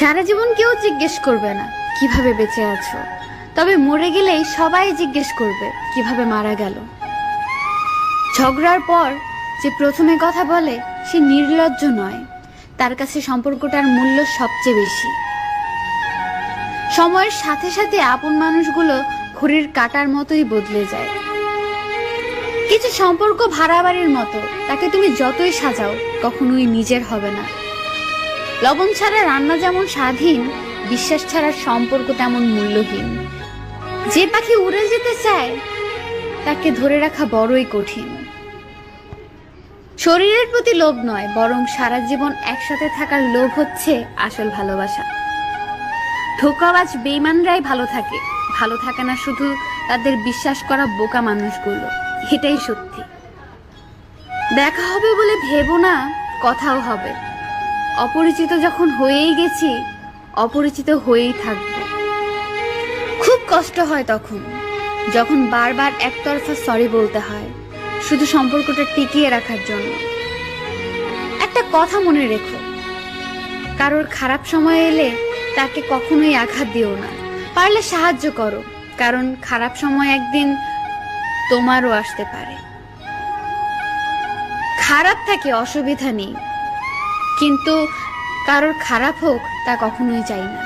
সারা জীবন কেউ জিজ্ঞেস করবে না কিভাবে বেঁচে আছো, তবে মরে গেলেই সবাই জিজ্ঞেস করবে কিভাবে মারা গেল। ঝগড়ার পর যে প্রথমে কথা বলে সে নির্লজ্জ নয়, তার কাছে সম্পর্কটার মূল্য সবচেয়ে বেশি। সময়ের সাথে সাথে আপন মানুষগুলো ঘড়ির কাঁটার মতোই বদলে যায়। কিছু সম্পর্ক ভাড়া বাড়ির মতো, তাকে তুমি যতই সাজাও কখনোই নিজের হবে না। লবণ ছাড়া রান্না যেমন স্বাধীন, বিশ্বাস ছাড়া সম্পর্ক তেমন মূল্যহীন। যে পাখি উড়ে যেতে চায় তাকে ধরে রাখা বড়ই কঠিন। শরীরের প্রতি লোভ নয়, বরং সারা জীবন একসাথে থাকার লোভ হচ্ছে আসল ভালোবাসা। ধোঁকাবাজ বেঈমানরাই ভালো থাকে, ভালো থাকে না শুধু তাদের বিশ্বাস করা বোকা মানুষগুলো। এটাই সত্যি। দেখা হবে বলে ভেবো না কথাও হবে। অপরিচিত যখন হয়েই গেছি, অপরিচিত হয়েই থাকবো। খুব কষ্ট হয় তখন, যখন বারবার একতরফা সরি বলতে হয় শুধু সম্পর্কটা টিকিয়ে রাখার জন্য। একটা কথা মনে রেখো, কারোর খারাপ সময় এলে তাকে কখনোই আঘাত দিও না। পারলে সাহায্য করো, কারণ খারাপ সময় একদিন তোমারও আসতে পারে। খারাপ থাকে অসুবিধা নেই, কিন্তু কারোর খারাপ হোক তা কখনোই চাই না।